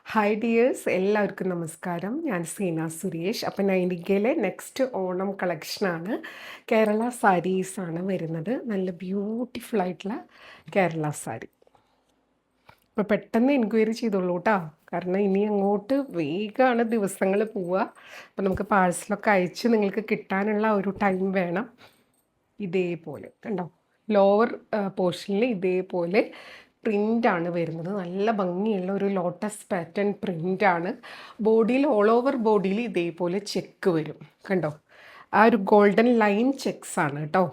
Hi dears, എല്ലാവർക്കും നമസ്കാരം. ഞാൻ സീന സുരേഷ്. അപ്പം നൈനികയിലെ നെക്സ്റ്റ് ഓണം കളക്ഷനാണ്. കേരള സാരീസാണ് വരുന്നത്. നല്ല ബ്യൂട്ടിഫുൾ ആയിട്ടുള്ള കേരള സാരി. അപ്പോൾ പെട്ടെന്ന് എൻക്വയറി ചെയ്തോളൂ കേട്ടോ. കാരണം ഇനി അങ്ങോട്ട് വേഗമാണ് ദിവസങ്ങൾ പോവുക. അപ്പം നമുക്ക് പാഴ്സലൊക്കെ അയച്ച് നിങ്ങൾക്ക് കിട്ടാനുള്ള ഒരു ടൈം വേണം. ഇതേപോലെ കണ്ടോ, ലോവർ പോർഷനിൽ ഇതേപോലെ പ്രിൻ്റാണ് വരുന്നത്. നല്ല ഭംഗിയുള്ള ഒരു ലോട്ടസ് പാറ്റേൺ പ്രിൻ്റാണ്. ബോഡിയിൽ ഓൾ ഓവർ ബോഡിയിൽ ഇതേപോലെ ചെക്ക് വരും. കണ്ടോ, ആ ഒരു ഗോൾഡൻ ലൈൻ ചെക്സ് ആണ് കേട്ടോ.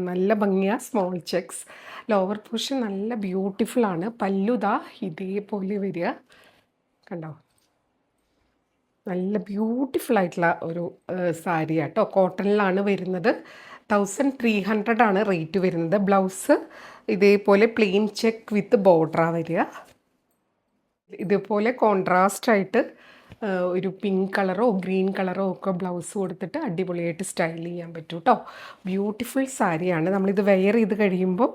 നല്ല ഭംഗിയാണ് സ്മോൾ ചെക്സ്. ലോവർ പോർഷൻ നല്ല ബ്യൂട്ടിഫുൾ ആണ്. പല്ലുതാ ഇതേപോലെ വരിക. കണ്ടോ, നല്ല ബ്യൂട്ടിഫുൾ ആയിട്ടുള്ള ഒരു സാരി കേട്ടോ. കോട്ടണിലാണ് വരുന്നത്. 1300 ആണ് റേറ്റ് വരുന്നത്. ബ്ലൗസ് ഇതേപോലെ പ്ലെയിൻ ചെക്ക് വിത്ത് ബോർഡറാണ് വരിക. ഇതുപോലെ കോൺട്രാസ്റ്റ് ആയിട്ട് ഒരു പിങ്ക് കളറോ ഗ്രീൻ കളറോ ഒക്കെ ബ്ലൗസ് കൊടുത്തിട്ട് അടിപൊളിയായിട്ട് സ്റ്റൈൽ ചെയ്യാൻ പറ്റും കേട്ടോ. ബ്യൂട്ടിഫുൾ സാരിയാണ്. നമ്മളിത് വെയർ ചെയ്ത് കഴിയുമ്പോൾ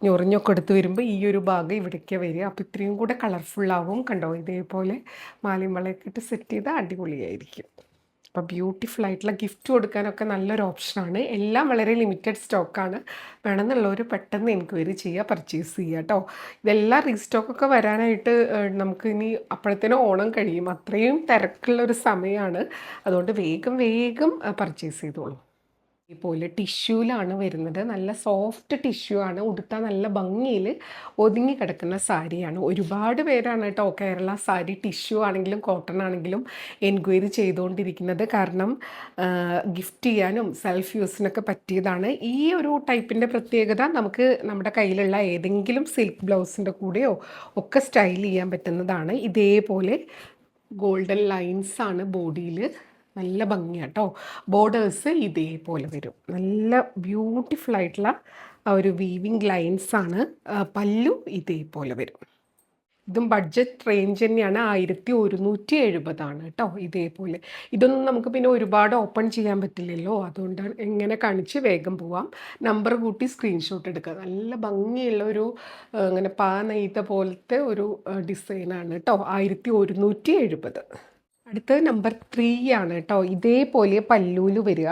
ഞൊറിഞ്ഞൊക്കെ എടുത്ത് വരുമ്പോൾ ഈ ഒരു ഭാഗം ഇവിടേക്ക് വരിക. അപ്പോൾ ഇത്രയും കൂടെ കളർഫുള്ളാവും. കണ്ടോ, ഇതേപോലെ മാലയും വളയൊക്കെ ഇട്ട് സെറ്റ് ചെയ്താൽ അടിപൊളിയായിരിക്കും. അപ്പോൾ ബ്യൂട്ടിഫുൾ ആയിട്ടുള്ള ഗിഫ്റ്റ് കൊടുക്കാനൊക്കെ നല്ലൊരു ഓപ്ഷനാണ്. എല്ലാം വളരെ ലിമിറ്റഡ് സ്റ്റോക്കാണ്. വേണമെന്നുള്ളവർ പെട്ടെന്ന് എൻക്വയറി ചെയ്യുക, പർച്ചേസ് ചെയ്യുക കേട്ടോ. ഇതെല്ലാം റീസ്റ്റോക്കൊക്കെ വരാനായിട്ട് നമുക്ക് ഇനി അപ്പോഴത്തേനും ഓണം കഴിയും. അത്രയും തിരക്കുള്ളൊരു സമയമാണ്. അതുകൊണ്ട് വേഗം വേഗം പർച്ചേസ് ചെയ്തോളൂ. ഇതുപോലെ ടിഷ്യൂലാണ് വരുന്നത്. നല്ല സോഫ്റ്റ് ടിഷ്യൂ ആണ്. ഉടുത്താൽ നല്ല ഭംഗിയിൽ ഒതുങ്ങി കിടക്കുന്ന സാരിയാണ്. ഒരുപാട് പേരാണ് കേട്ടോ കേരള സാരി ടിഷ്യൂ ആണെങ്കിലും കോട്ടൺ ആണെങ്കിലും എൻക്വയറി ചെയ്തുകൊണ്ടിരിക്കുന്നത്. കാരണം ഗിഫ്റ്റ് ചെയ്യാനും സെൽഫ് യൂസിനൊക്കെ പറ്റിയതാണ്. ഈ ഒരു ടൈപ്പിൻ്റെ പ്രത്യേകത നമുക്ക് നമ്മുടെ കയ്യിലുള്ള ഏതെങ്കിലും സിൽക്ക് ബ്ലൗസിൻ്റെ കൂടെയോ ഒക്കെ സ്റ്റൈൽ ചെയ്യാൻ പറ്റുന്നതാണ്. ഇതേപോലെ ഗോൾഡൻ ലൈൻസ് ആണ് ബോഡിയിൽ. നല്ല ഭംഗിയാട്ടോ. ബോർഡേഴ്സ് ഇതേപോലെ വരും. നല്ല ബ്യൂട്ടിഫുൾ ആയിട്ടുള്ള ആ ഒരു വീവിങ് ലൈൻസാണ്. പല്ലു ഇതേപോലെ വരും. ഇതും ബഡ്ജറ്റ് റേഞ്ച് തന്നെയാണ്. 1170 കേട്ടോ. ഇതേപോലെ ഇതൊന്നും നമുക്ക് പിന്നെ ഒരുപാട് ഓപ്പൺ ചെയ്യാൻ പറ്റില്ലല്ലോ. അതുകൊണ്ട് എങ്ങനെ കാണിച്ച് വേഗം പോവാം. നമ്പർ കൂട്ടി സ്ക്രീൻഷോട്ട് എടുക്കുക. നല്ല ഭംഗിയുള്ള ഒരു അങ്ങനെ നെയ്ത പോലത്തെ ഒരു ഡിസൈനാണ് കേട്ടോ. 1170. അടുത്തത് നമ്പർ 3 ആണ് കേട്ടോ. ഇതേപോലെ പല്ലൂല് വരിക.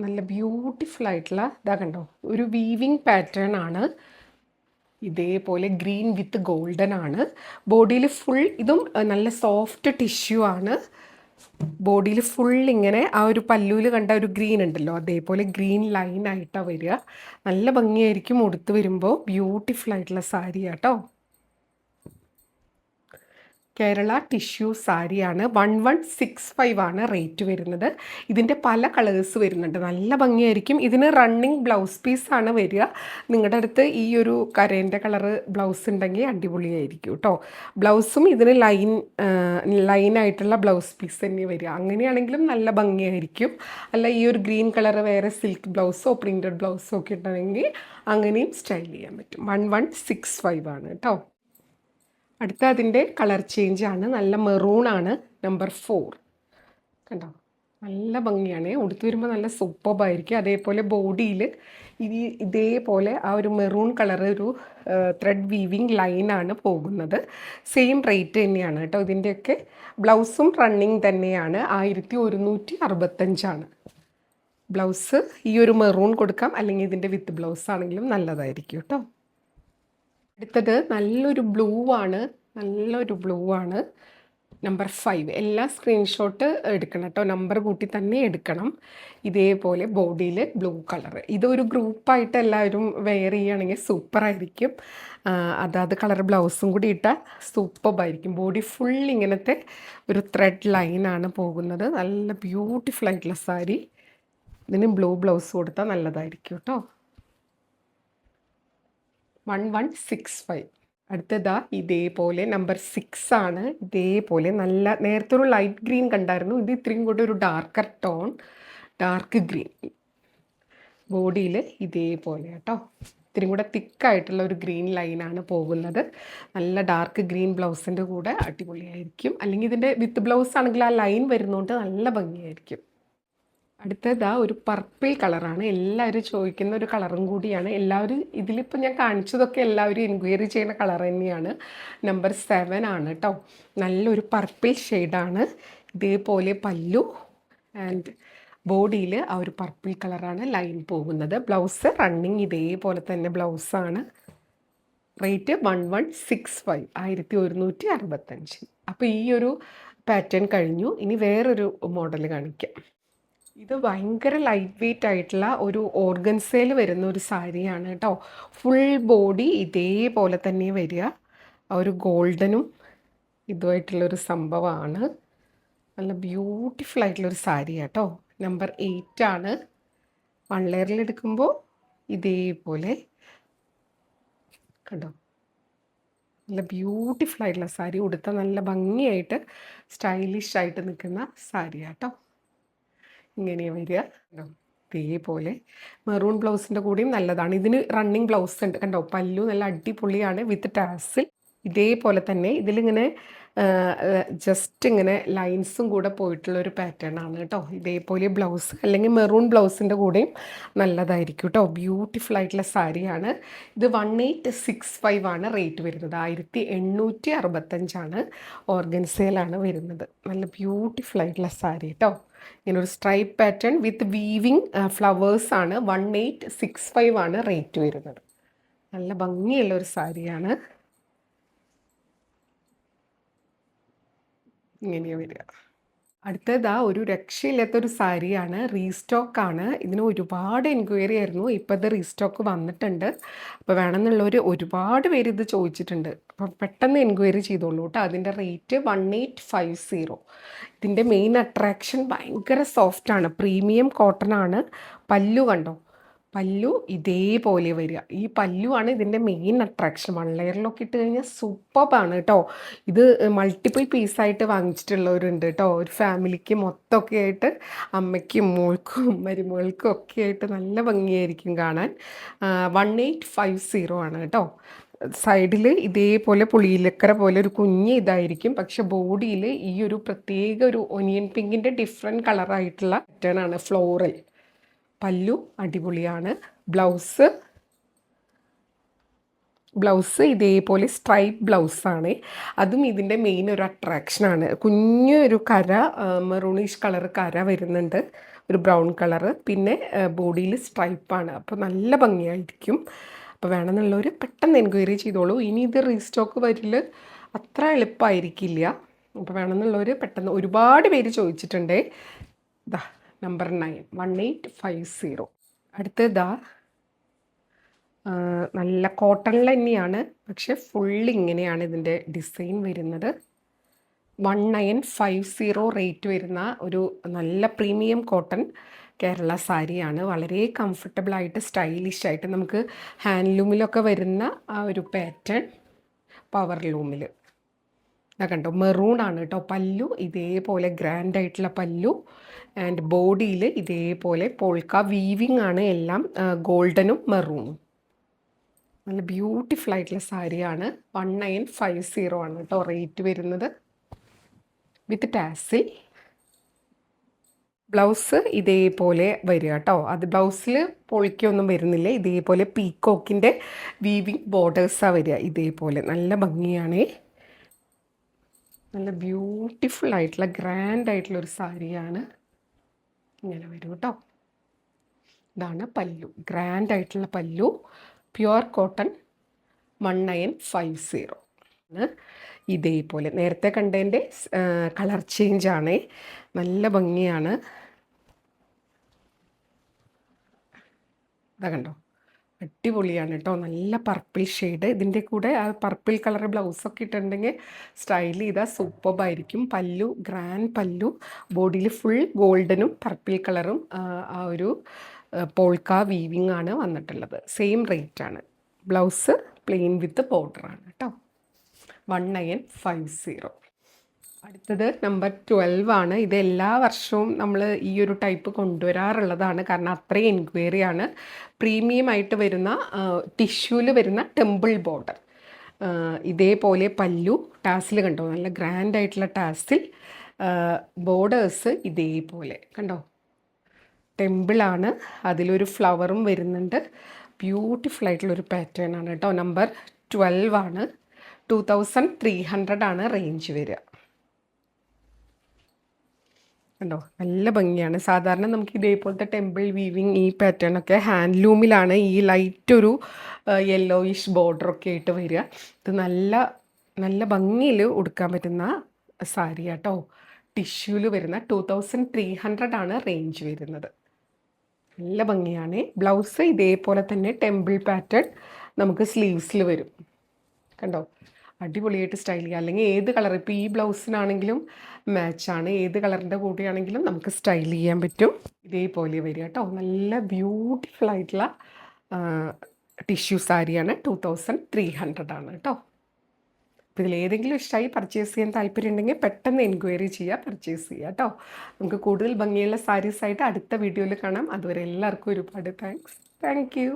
നല്ല ബ്യൂട്ടിഫുൾ ആയിട്ടുള്ള ഇതാ കണ്ടോ, ഒരു വീവിങ് പാറ്റേൺ ആണ്. ഇതേപോലെ ഗ്രീൻ വിത്ത് ഗോൾഡൻ ആണ്. ബോഡിയിൽ ഫുൾ ഇതും നല്ല സോഫ്റ്റ് ടിഷ്യൂ ആണ്. ബോഡിയിൽ ഫുൾ ഇങ്ങനെ ആ ഒരു പല്ലൂല് കണ്ട ഒരു ഗ്രീൻ ഉണ്ടല്ലോ, അതേപോലെ ഗ്രീൻ ലൈൻ ആയിട്ടാണ് വരിക. നല്ല ഭംഗിയായിരിക്കും ഉടുത്ത് വരുമ്പോൾ. ബ്യൂട്ടിഫുൾ ആയിട്ടുള്ള സാരി കേട്ടോ. കേരള ടിഷ്യൂ സാരിയാണ്. 1165 ആണ് റേറ്റ് വരുന്നത്. ഇതിൻ്റെ പല കളേഴ്സ് വരുന്നുണ്ട്. നല്ല ഭംഗിയായിരിക്കും. ഇതിന് റണ്ണിങ് ബ്ലൗസ് പീസാണ് വരിക. നിങ്ങളുടെ അടുത്ത് ഈ ഒരു കരേൻ്റെ കളറ് ബ്ലൗസ് ഉണ്ടെങ്കിൽ അടിപൊളിയായിരിക്കും കേട്ടോ. ബ്ലൗസും ഇതിന് ലൈനായിട്ടുള്ള ബ്ലൗസ് പീസ് തന്നെ വരിക. അങ്ങനെയാണെങ്കിലും നല്ല ഭംഗിയായിരിക്കും. അല്ല ഈ ഒരു ഗ്രീൻ കളറ് വേറെ സിൽക്ക് ബ്ലൗസോ പ്രിൻറ്റഡ് ബ്ലൗസോ ഒക്കെ ഉണ്ടെങ്കിൽ അങ്ങനെയും സ്റ്റൈൽ ചെയ്യാൻ പറ്റും. 1165 ആണ് കേട്ടോ. അടുത്ത അതിൻ്റെ കളർ ചേഞ്ച് ആണ്. നല്ല മെറൂണാണ്. നമ്പർ 4 കണ്ടോ, നല്ല ഭംഗിയാണ്. ഉടുത്ത് വരുമ്പോൾ നല്ല സൂപ്പർബായിരിക്കും. അതേപോലെ ബോഡിയിൽ ഇതേപോലെ ആ ഒരു മെറൂൺ കളർ ഒരു ത്രെഡ് വീവിങ് ലൈനാണ് പോകുന്നത്. സെയിം റേറ്റ് തന്നെയാണ് കേട്ടോ. ഇതിൻ്റെയൊക്കെ ബ്ലൗസും റണ്ണിങ് തന്നെയാണ്. 1165 ബ്ലൗസ്. ഈ ഒരു മെറൂൺ കൊടുക്കാം, അല്ലെങ്കിൽ ഇതിൻ്റെ വിത്ത് ബ്ലൗസ് ആണെങ്കിലും നല്ലതായിരിക്കും കേട്ടോ. അടുത്തത് നല്ലൊരു ബ്ലൂ ആണ്. നമ്പർ 5. എല്ലാം സ്ക്രീൻഷോട്ട് എടുക്കണം കേട്ടോ. നമ്പർ കൂട്ടി തന്നെ എടുക്കണം. ഇതേപോലെ ബോഡിയിൽ ബ്ലൂ കളർ. ഇതൊരു ഗ്രൂപ്പായിട്ട് എല്ലാവരും വെയർ ചെയ്യുകയാണെങ്കിൽ സൂപ്പറായിരിക്കും. അതാത് കളർ ബ്ലൗസും കൂടി ഇട്ടാൽ സൂപ്പറായിരിക്കും. ബോഡി ഫുൾ ഇങ്ങനത്തെ ഒരു ത്രെഡ് ലൈനാണ് പോകുന്നത്. നല്ല ബ്യൂട്ടിഫുൾ ആയിട്ടുള്ള സാരി. ഇതിന് ബ്ലൂ ബ്ലൗസ് കൊടുത്താൽ നല്ലതായിരിക്കും കേട്ടോ. 1165. അടുത്തതാ ഇതേപോലെ നമ്പർ 6 ആണ്. ഇതേപോലെ നല്ല നേരത്തെ ഒരു ലൈറ്റ് ഗ്രീൻ കണ്ടായിരുന്നു. ഇത് ഇത്രയും കൂടി ഒരു ഡാർക്ക് ഗ്രീൻ. ബോഡിയിൽ ഇതേപോലെ കേട്ടോ. ഇത്രയും കൂടെ തിക്കായിട്ടുള്ള ഒരു ഗ്രീൻ ലൈനാണ് പോകുന്നത്. നല്ല ഡാർക്ക് ഗ്രീൻ ബ്ലൗസിൻ്റെ കൂടെ അടിപൊളിയായിരിക്കും. അല്ലെങ്കിൽ ഇതിൻ്റെ വിത്ത് ബ്ലൗസ് ആണെങ്കിൽ ആ ലൈൻ വരുന്നതുകൊണ്ട് നല്ല ഭംഗിയായിരിക്കും. അടുത്തതാ ഒരു പർപ്പിൾ കളറാണ്. എല്ലാവരും ചോദിക്കുന്ന ഒരു കളറും കൂടിയാണ്. എല്ലാവരും ഇതിലിപ്പോൾ ഞാൻ കാണിച്ചതൊക്കെ എല്ലാവരും എൻക്വയറി ചെയ്യുന്ന കളർ തന്നെയാണ്. നമ്പർ 7 ആണ് കേട്ടോ. നല്ലൊരു പർപ്പിൾ ഷെയ്ഡാണ്. ഇതേപോലെ പല്ലു ആൻഡ് ബോഡിയിൽ ആ ഒരു പർപ്പിൾ കളറാണ് ലൈൻ പോകുന്നത്. ബ്ലൗസ് റണ്ണിങ് ഇതേപോലെ തന്നെ ബ്ലൗസാണ്. റേറ്റ് 1165, 1165. അപ്പോൾ ഈ ഒരു പാറ്റേൺ കഴിഞ്ഞു. ഇനി വേറൊരു മോഡൽ കാണിക്കാം. ഇത് ഭയങ്കര ലൈറ്റ് വെയ്റ്റ് ആയിട്ടുള്ള ഒരു ഓർഗൻസയിൽ വരുന്ന ഒരു സാരിയാണ് കേട്ടോ. ഫുൾ ബോഡി ഇതേപോലെ തന്നെ വരിക. ആ ഒരു ഗോൾഡനും ഇതുമായിട്ടുള്ളൊരു സംഭവമാണ്. നല്ല ബ്യൂട്ടിഫുൾ ആയിട്ടുള്ളൊരു സാരി കേട്ടോ. നമ്പർ 8 ആണ്. 1 ലെയറിൽ എടുക്കുമ്പോൾ ഇതേപോലെ കണ്ടോ, നല്ല ബ്യൂട്ടിഫുൾ ആയിട്ടുള്ള സാരി. ഉടുത്ത നല്ല ഭംഗിയായിട്ട് സ്റ്റൈലിഷ് ആയിട്ട് നിൽക്കുന്ന സാരി കേട്ടോ. ഇങ്ങനെ വരിക ഇതേപോലെ. മെറൂൺ ബ്ലൗസിൻ്റെ കൂടെയും നല്ലതാണ്. ഇതിന് റണ്ണിങ് ബ്ലൗസ് ഉണ്ട് കണ്ടോ. പല്ലു നല്ല അടിപൊളിയാണ് വിത്ത് ടാസിൽ. ഇതേപോലെ തന്നെ ഇതിലിങ്ങനെ ജസ്റ്റ് ഇങ്ങനെ ലൈൻസും കൂടെ പോയിട്ടുള്ളൊരു പാറ്റേൺ ആണ് കേട്ടോ. ഇതേപോലെ ബ്ലൗസ് അല്ലെങ്കിൽ മെറൂൺ ബ്ലൗസിൻ്റെ കൂടെയും നല്ലതായിരിക്കും കേട്ടോ. ബ്യൂട്ടിഫുൾ ആയിട്ടുള്ള സാരിയാണ്. ഇത് 1865 ആണ് റേറ്റ് വരുന്നത്. 1865 ഓർഗൻസയിലാണ് വരുന്നത്. നല്ല ബ്യൂട്ടിഫുൾ ആയിട്ടുള്ള സാരി കേട്ടോ. ഇങ്ങനെ ഒരു സ്ട്രൈപ്പ് പാറ്റേൺ വിത്ത് വീവിങ് ഫ്ലവേഴ്സ് ആണ്. 1865 ആണ് റേറ്റ് വരുന്നത്. നല്ല ഭംഗിയുള്ള ഒരു സാരിയാണ്. ഇങ്ങനെയാണ് വരിക. അടുത്തതാ ഒരു രക്ഷയില്ലാത്തൊരു സാരിയാണ്. റീസ്റ്റോക്കാണ്. ഇതിന് ഒരുപാട് എൻക്വയറി ആയിരുന്നു. ഇപ്പോൾ ഇത് റീസ്റ്റോക്ക് വന്നിട്ടുണ്ട്. അപ്പോൾ വേണമെന്നുള്ളവർ ഒരുപാട് പേര് ഇത് ചോദിച്ചിട്ടുണ്ട്. അപ്പോൾ പെട്ടെന്ന് എൻക്വയറി ചെയ്തോളൂ കേട്ടോ. അതിൻ്റെ റേറ്റ് 1850. ഇതിൻ്റെ മെയിൻ അട്രാക്ഷൻ ഭയങ്കര സോഫ്റ്റാണ്. പ്രീമിയം കോട്ടൺ ആണ്. പല്ലു കണ്ടോ, പല്ലു ഇതേപോലെ വരിക. ഈ പല്ലുവാണ് ഇതിൻ്റെ മെയിൻ അട്രാക്ഷൻ. 1 ലെയറിലൊക്കെ ഇട്ട് കഴിഞ്ഞാൽ സൂപ്പറാണ് കേട്ടോ. ഇത് മൾട്ടിപ്പിൾ പീസായിട്ട് വാങ്ങിച്ചിട്ടുള്ളവരുണ്ട് കേട്ടോ. ഒരു ഫാമിലിക്ക് മൊത്തമൊക്കെ ആയിട്ട്, അമ്മയ്ക്കും മോൾക്കും മരുമകൾക്കും ഒക്കെ ആയിട്ട് നല്ല ഭംഗിയായിരിക്കും കാണാൻ. 1850 ആണ് കേട്ടോ. സൈഡിൽ ഇതേപോലെ പുളിയിലക്കര പോലെ ഒരു കുഞ്ഞ് ഇതായിരിക്കും. പക്ഷെ ബോഡിയിൽ ഈ ഒരു പ്രത്യേക ഒരു ഒനിയൻ പിങ്കിൻ്റെ ഡിഫറെൻറ്റ് കളറായിട്ടുള്ള പാറ്റേൺ ആണ്. ഫ്ലോറൽ പല്ലു അടിപൊളിയാണ്. ബ്ലൗസ് ഇതേപോലെ സ്ട്രൈപ്പ് ബ്ലൗസാണ്. അതും ഇതിൻ്റെ മെയിൻ ഒരു അട്രാക്ഷനാണ്. കുഞ്ഞൊരു കര, മെറൂണിഷ് കളർ കര വരുന്നുണ്ട്, ഒരു ബ്രൗൺ കളറ്. പിന്നെ ബോഡിയിൽ സ്ട്രൈപ്പാണ്. അപ്പോൾ നല്ല ഭംഗിയായിരിക്കും. അപ്പോൾ വേണമെന്നുള്ളവർ പെട്ടെന്ന് എൻക്വയറി ചെയ്തോളൂ. ഇനി ഇത് റീസ്റ്റോക്ക് വരിൽ അത്ര എളുപ്പമായിരിക്കില്ല. അപ്പോൾ വേണമെന്നുള്ളവർ പെട്ടെന്ന്, ഒരുപാട് പേര് ചോദിച്ചിട്ടുണ്ട്. ഇതാ നമ്പർ 9, 1850. അടുത്തതാ നല്ല കോട്ടണിൽ തന്നെയാണ്, പക്ഷെ ഫുള്ള് ഇങ്ങനെയാണ് ഇതിൻ്റെ ഡിസൈൻ വരുന്നത്. 1950 റേറ്റ് വരുന്ന ഒരു നല്ല പ്രീമിയം കോട്ടൺ കേരള സാരിയാണ്. വളരെ കംഫർട്ടബിളായിട്ട് സ്റ്റൈലിഷ് ആയിട്ട് നമുക്ക് ഹാൻഡ്ലൂമിലൊക്കെ വരുന്ന ആ ഒരു പാറ്റേൺ പവർ ലൂമിൽ കണ്ടോ. മെറൂൺ ആണ് കേട്ടോ. പല്ലു ഇതേപോലെ ഗ്രാൻഡ് ആയിട്ടുള്ള പല്ലു ആൻഡ് ബോഡിയിൽ ഇതേപോലെ പോൾക്ക വീവിങ് ആണ്. എല്ലാം ഗോൾഡനും മെറൂണും. നല്ല ബ്യൂട്ടിഫുൾ ആയിട്ടുള്ള സാരിയാണ്. 1950 ആണ് കേട്ടോ റേറ്റ് വരുന്നത് വിത്ത് ടാസിൽ. ബ്ലൗസ് ഇതേപോലെ വരിക കേട്ടോ. അത് ബ്ലൗസിൽ പൊളിക്കൊന്നും വരുന്നില്ല. ഇതേപോലെ പീക്കോക്കിൻ്റെ വീവിങ് ബോർഡേഴ്സാണ് വരിക. ഇതേപോലെ നല്ല ഭംഗിയാണ്. നല്ല ബ്യൂട്ടിഫുൾ ആയിട്ടുള്ള ഗ്രാൻഡ് ആയിട്ടുള്ള ഒരു സാരിയാണ്. ഇങ്ങനെ വരും കേട്ടോ. ഇതാണ് പല്ലു, ഗ്രാൻഡ് ആയിട്ടുള്ള പല്ലു. Pure cotton 1950. ഇതേപോലെ നേരത്തെ കണ്ടതിൻ്റെ കളർ ചേഞ്ചാണ്. നല്ല ഭംഗിയാണ്. ഇതാ കണ്ടോ, അടിപൊളിയാണ് കേട്ടോ. നല്ല പർപ്പിൾ ഷെയ്ഡ്. ഇതിൻ്റെ കൂടെ ആ പർപ്പിൾ കളർ ബ്ലൗസൊക്കെ ഇട്ടിട്ടുണ്ടെങ്കിൽ സ്റ്റൈൽ ചെയ്താൽ സൂപ്പറായിരിക്കും. പല്ലു ഗ്രാൻഡ് പല്ലു. ബോഡിയിൽ ഫുൾ ഗോൾഡനും പർപ്പിൾ കളറും ആ ഒരു പോൾക്ക വീവിങ് ആണ് വന്നിട്ടുള്ളത്. സെയിം റേറ്റ് ആണ്. ബ്ലൗസ് പ്ലെയിൻ വിത്ത് ബോർഡറാണ് കേട്ടോ. 1950. അടുത്തത് നമ്പർ 12 ആണ്. ഇത് എല്ലാ വർഷവും നമ്മൾ ഈ ഒരു ടൈപ്പ് കൊണ്ടുവരാറുള്ളതാണ്. കാരണം അത്രയും എൻക്വയറിയാണ്. പ്രീമിയം ആയിട്ട് വരുന്ന ടിഷ്യൂവിൽ വരുന്ന ടെമ്പിൾ ബോർഡർ. ഇതേപോലെ പല്ലു, ടാസിൽ കണ്ടോ, നല്ല ഗ്രാൻഡ് ആയിട്ടുള്ള ടാസിൽ. ബോർഡേഴ്സ് ഇതേപോലെ കണ്ടോ. ടെമ്പിളാണ്, അതിലൊരു ഫ്ലവറും വരുന്നുണ്ട്. ബ്യൂട്ടിഫുൾ ആയിട്ടുള്ളൊരു പാറ്റേൺ ആണ് കേട്ടോ. നമ്പർ 12 ആണ്. 2300 ആണ് റേഞ്ച് വരിക. കണ്ടോ, നല്ല ഭംഗിയാണ്. സാധാരണ നമുക്ക് ഇതേപോലത്തെ ടെമ്പിൾ വീവിങ് ഈ പാറ്റേൺ ഒക്കെ ഹാൻഡ്ലൂമിലാണ് ഈ ലൈറ്റ് ഒരു യെല്ലോയിഷ് ബോർഡറൊക്കെ ആയിട്ട് വരിക. ഇത് നല്ല നല്ല ഭംഗിയിൽ ഉടുക്കാൻ പറ്റുന്ന സാരി കേട്ടോ. ടിഷ്യൂവിൽ വരുന്ന 2300 ആണ് റേഞ്ച് വരുന്നത്. നല്ല ഭംഗിയാണ്. ബ്ലൗസ് ഇതേപോലെ തന്നെ ടെമ്പിൾ പാറ്റേൺ നമുക്ക് സ്ലീവ്സിൽ വരും. കണ്ടോ, അടിപൊളിയായിട്ട് സ്റ്റൈൽ ചെയ്യുക. അല്ലെങ്കിൽ ഏത് കളർ, ഇപ്പോൾ ഈ ബ്ലൗസിനാണെങ്കിലും മാച്ചാണ്, ഏത് കളറിൻ്റെ കൂടെയാണെങ്കിലും നമുക്ക് സ്റ്റൈൽ ചെയ്യാൻ പറ്റും. ഇതേപോലെ വരിക കേട്ടോ. നല്ല ബ്യൂട്ടിഫുൾ ആയിട്ടുള്ള ടിഷ്യൂ സാരിയാണ്. 2300 ആണ് കേട്ടോ. അപ്പോൾ ഇതിലേതെങ്കിലും ഇഷ്ടമായി പർച്ചേസ് ചെയ്യാൻ താല്പര്യം ഉണ്ടെങ്കിൽ പെട്ടെന്ന് എൻക്വയറി ചെയ്യുക, പർച്ചേസ് ചെയ്യുക കേട്ടോ. നമുക്ക് കൂടുതൽ ഭംഗിയുള്ള സാരീസായിട്ട് അടുത്ത വീഡിയോയിൽ കാണാം. അതുവരെ എല്ലാവർക്കും ഒരുപാട് താങ്ക്സ്. Thank you.